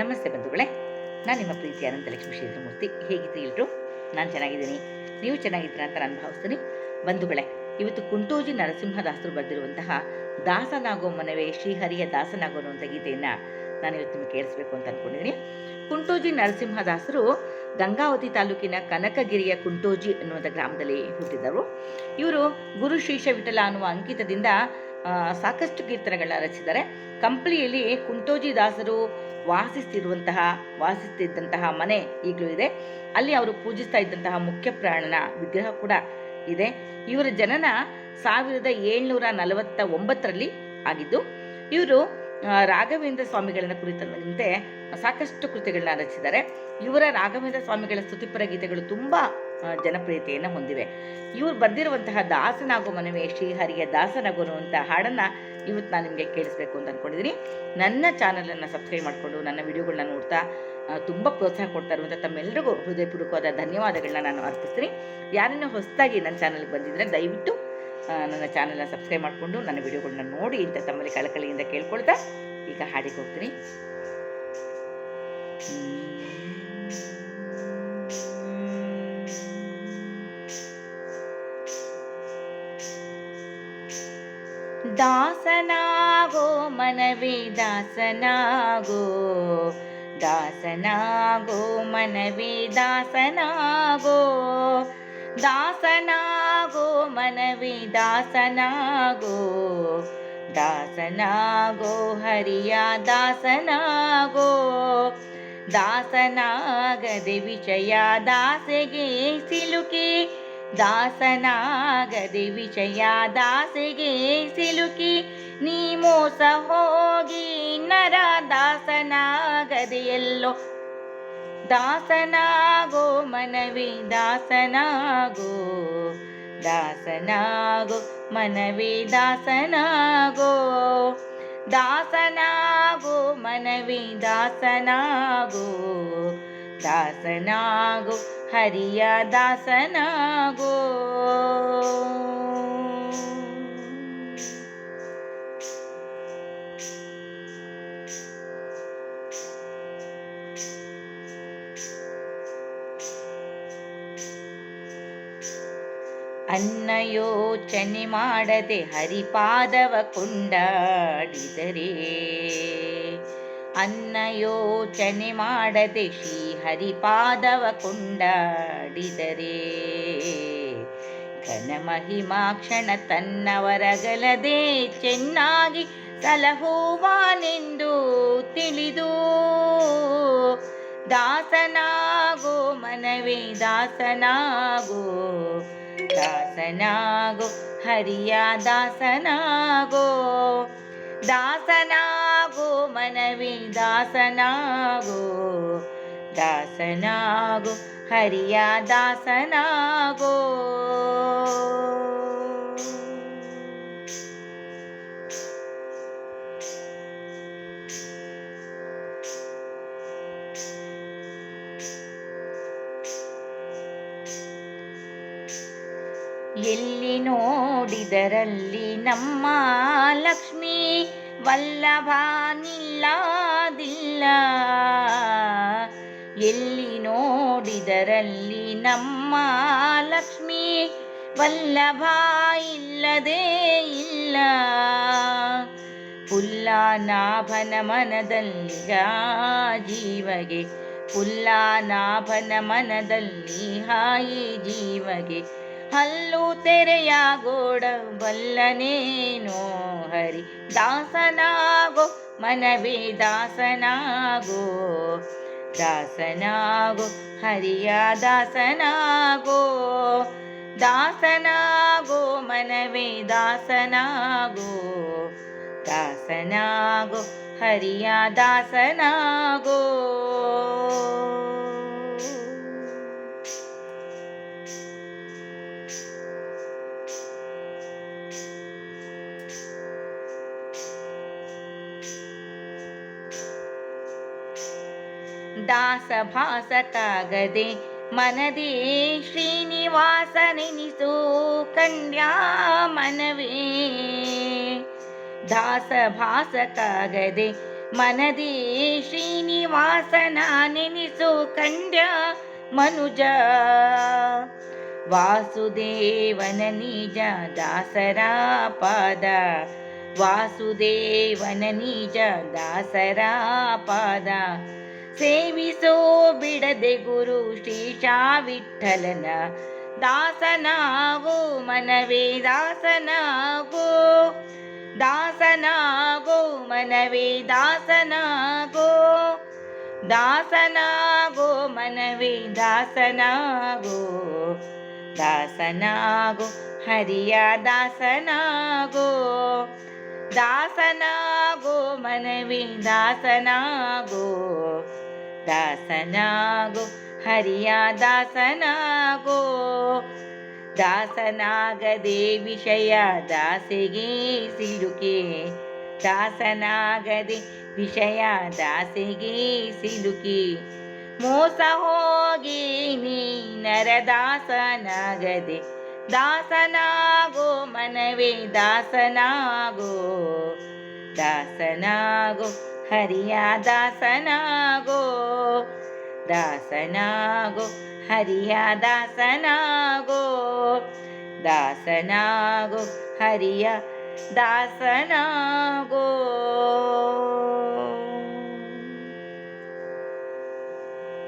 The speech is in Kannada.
ನಮಸ್ತೆ ಬಂಧುಗಳೇ, ನಾನು ನಿಮ್ಮ ಪ್ರೀತಿ ಅನಂತಲಕ್ಷ್ಮಿ ಶ್ರೀಧರಮೂರ್ತಿ. ಹೇಗಿದ್ದೀರಿ ಎಲ್ಲರೂ? ನಾನು ಚೆನ್ನಾಗಿದ್ದೀನಿ, ನೀವು ಚೆನ್ನಾಗಿದ್ದೀರಾ ಅಂತ ನಾನು ಭಾವಿಸ್ತೀನಿ. ಬಂಧುಗಳೇ, ಇವತ್ತು ಕುಂಟೋಜಿ ನರಸಿಂಹದಾಸರು ಬರೆದಿರುವಂತಹ ದಾಸನಾಗೋ ಮನವೇ ಶ್ರೀಹರಿಯ ದಾಸನಾಗೋ ಅನ್ನುವಂಥ ಗೀತೆಯನ್ನು ನಾನು ಇವತ್ತು ನಿಮಗೆ ಕೇಳಿಸ್ಬೇಕು ಅಂತ ಅಂದ್ಕೊಂಡಿದ್ದೀನಿ. ಕುಂಟೋಜಿ ನರಸಿಂಹದಾಸರು ಗಂಗಾವತಿ ತಾಲೂಕಿನ ಕನಕಗಿರಿಯ ಕುಂಟೋಜಿ ಅನ್ನುವಂಥ ಗ್ರಾಮದಲ್ಲಿ ಹುಟ್ಟಿದವರು. ಇವರು ಗುರು ಶ್ರೀಶ ವಿಠಲ ಅನ್ನುವ ಅಂಕಿತದಿಂದ ಸಾಕಷ್ಟು ಕೀರ್ತನೆಗಳನ್ನ ರಚಿಸಿದ್ದಾರೆ. ಕಂಪ್ಲಿಯಲ್ಲಿ ಕುಂಟೋಜಿ ದಾಸರು ವಾಸಿಸ್ತಿದ್ದಂತಹ ಮನೆ ಈಗಲೂ ಇದೆ. ಅಲ್ಲಿ ಅವರು ಪೂಜಿಸ್ತಾ ಇದ್ದಂತಹ ಮುಖ್ಯ ಪ್ರಾಣನ ವಿಗ್ರಹ ಕೂಡ ಇದೆ. ಇವರ ಜನನ 1749ರಲ್ಲಿ ಆಗಿದ್ದು. ಇವರು ರಾಘವೇಂದ್ರ ಸ್ವಾಮಿಗಳನ್ನ ಕುರಿತಂತೆ ಸಾಕಷ್ಟು ಕೃತಿಗಳನ್ನ ರಚಿಸಿದ್ದಾರೆ. ಇವರ ರಾಘವೇಂದ್ರ ಸ್ವಾಮಿಗಳ ಸ್ತುತಿಪರ ಗೀತೆಗಳು ತುಂಬ ಜನಪ್ರಿಯತೆಯನ್ನು ಹೊಂದಿವೆ. ಇವರು ಬರೆದಿರುವಂತಹ ದಾಸನಾಗೋ ಮನವೇ ಶ್ರೀಹರಿಯ ದಾಸನಾಗೋ ಅನ್ನುವಂಥ ಹಾಡನ್ನು ಇವತ್ತು ನಾನು ನಿಮಗೆ ಕೇಳಿಸ್ಬೇಕು ಅಂತ ಅಂದ್ಕೊಂಡಿದ್ದೀನಿ. ನನ್ನ ಚಾನಲನ್ನು ಸಬ್ಸ್ಕ್ರೈಬ್ ಮಾಡಿಕೊಂಡು ನನ್ನ ವಿಡಿಯೋಗಳನ್ನ ನೋಡ್ತಾ ತುಂಬ ಪ್ರೋತ್ಸಾಹ ಕೊಡ್ತಾ ಇರುವಂಥ ತಮ್ಮೆಲ್ಲರಿಗೂ ಹೃದಯಪೂರ್ವಕವಾದ ಧನ್ಯವಾದಗಳನ್ನ ನಾನು ಅರ್ಪಿಸ್ತೀನಿ. ಯಾರನ್ನೂ ಹೊಸದಾಗಿ ನನ್ನ ಚಾನಲ್ಗೆ ಬಂದಿದ್ದರೆ ದಯವಿಟ್ಟು ನನ್ನ ಚಾನಲ್ನ ಸಬ್ಸ್ಕ್ರೈಬ್ ಮಾಡಿಕೊಂಡು ನನ್ನ ವಿಡಿಯೋಗಳನ್ನ ನೋಡಿ ಅಂತ ತಮ್ಮಲ್ಲಿ ಕಳಕಳಿಯಿಂದ ಕೇಳ್ಕೊಳ್ತಾ ಈಗ ಹಾಡಿಗೆ ಹೋಗ್ತೀನಿ. ದಾಸನಾಗೋ ಮನವೇ ದಾಸನಾಗೋ, ದಾಸನಾಗೋ ಮನವೇ ದಾಸನಾಗೋ, ದಾಸನಾಗೋ ಮನವೇ ದಾಸನಾಗೋ, ದಾಸನಾಗೋ ಹರಿಯ ದಾಸನಾಗೋ, ದಾಸನಾಗದೆ ವಿಷಯ ದಾಸೆಗೆ ಸಿಲುಕಿ, ದಾಸನಾಗದೆ ವಿಷಯ ದಾಸೆಗೆ ಸಿಲುಕಿ, ನೀ ಮೋಸ ಹೋಗಿ ನರ ದಾಸನಾಗದೆ ಎಲ್ಲೋ, ದಾಸನಾಗೋ ಮನವೇ ದಾಸನಾಗೋ, ದಾಸನಾಗೋ ಮನವೇ ದಾಸನಾಗೋ, ದಾಸನಾಗೋ ಮನವೇ ದಾಸನಾಗೋ, ದಾಸನಾಗೋ ಹರಿಯ ದಾಸನಾಗೋ. ಅನ್ನ ಯೋಚನೆ ಮಾಡದೆ ಹರಿಪಾದವ ಕೊಂಡಾಡಿದರೆ, ಅನ್ನ ಯೋಚನೆ ಮಾಡದೆ ಶ್ರೀ ಹರಿಪಾದವ ಕೊಂಡಾಡಿದರೆ, ಘನ ಮಹಿಮಾಕ್ಷಣ ತನ್ನವರಗಲದೆ ಚೆನ್ನಾಗಿ ಸಲಹುವಾನೆಂದು ತಿಳಿದು, ದಾಸನಾಗೋ ಮನವೇ ದಾಸನಾಗೋ, ದಾಸನಾಗೋ ಹರಿಯ ದಾಸನಾಗೋ, ದಾಸನಾಗೋ ಮನವೇ ದಾಸನಾಗೋ, ದಾಸನಾಗೋ ಹರಿಯ ದಾಸನಾಗೋ. ಎಲ್ಲಿ ನೋಡಿದರಲ್ಲಿ ನಮ್ಮ ಲಕ್ಷ್ಮೀ ವಲ್ಲಭ ನಿಲ್ಲದಿಲ್ಲ, ಎಲ್ಲಿ ನೋಡಿದರಲ್ಲಿ ನಮ್ಮ ಲಕ್ಷ್ಮೀ ವಲ್ಲಭ ಇಲ್ಲದೇ ಇಲ್ಲ, ಪುಲ್ಲಾನಾಭನ ಮನದಲ್ಲಿಗ ಜೀವಗೆ, ಪುಲ್ಲಾನಾಭನ ಮನದಲ್ಲಿ ಹಾಯಿ ಜೀವಗೆ, ಹಲ್ಲು ತೆರೆಯ ಗೋಡ ಬಲ್ಲನೇನೋ ಹರಿ, ದಾಸನಾಗೋ ಮನವೇ ದಾಸನಾಗೋ, ದಾಸನಾಗೋ ಹರಿಯ ದಾಸನಾಗೋ, ದಾಸನಾಗೋ ಮನವೇ ದಾಸನಾಗೋ, ದಾಸನಾಗೋ ಹರಿಯ ದಾಸನಾಗೋ. ದಾಸ ಭಾಸಕ್ಕಾಗದೆ ಮನದೇ ಶ್ರೀನಿವಾಸನೆನಿಸು ಕಂಡ್ಯಾ ಮನವೇ, ದಾಸ ಭಾಸಕ್ಕಾಗದೆ ಮನದಿ ಶ್ರೀನಿವಾಸನ ನೆನಿಸು ಕಂಡ್ಯ ಮನುಜ. ವಾಸುದೇವನ ನಿಜ ದಾಸರ ಪಾದ, ವಾಸುದೇವನ ನಿಜ ದಾಸರ ಪಾದ. ಸೇವಿಸೋ ಬಿಡದೆ ಗುರು ಶ್ರೀಶ ವಿಠಲನ, ದಾಸನಾಗೋ ಮನವೇ ದಾಸನಾಗೋ. ದಾಸನಾಗೋ ಮನವೇ ದಾಸನಾಗೋ. ದಾಸನಾಗೋ ಮನವೇ ದಾಸನಾಗೋ. ದಾಸನಾಗೋ ಹರಿಯ ದಾಸನಾಗೋ. ದಾಸನಾಗೋ ಮನವೇ ದಾಸನಾಗೋ. ದಾಸನಾಗೋ ಹರಿಯ ದಾಸನಾಗೋ. ದಾಸನಾಗದೆ ವಿಷಯ ದಾಸೆಗೆ ಸಿಲುಕೆ, ದಾಸನಾಗದೆ ವಿಷಯ ದಾಸೆಗೆ ಸಿಲುಕಿ. ಮೋಸ ಹೋಗಿ ನೀ ನರದಾಸನಾಗದೆ, ದಾಸನಾಗೋ ಮನವೇ ದಾಸನಾಗೋ. ದಾಸನಾಗೋ ಹರಿಯ ದಾಸನಾಗೋ. ದಾಸನಾಗೋ ಹರಿಯ ದಾಸನಾಗೋ. ದಾಸನಾಗೋ ಹರಿಯ ದಾಸನಾಗೋ.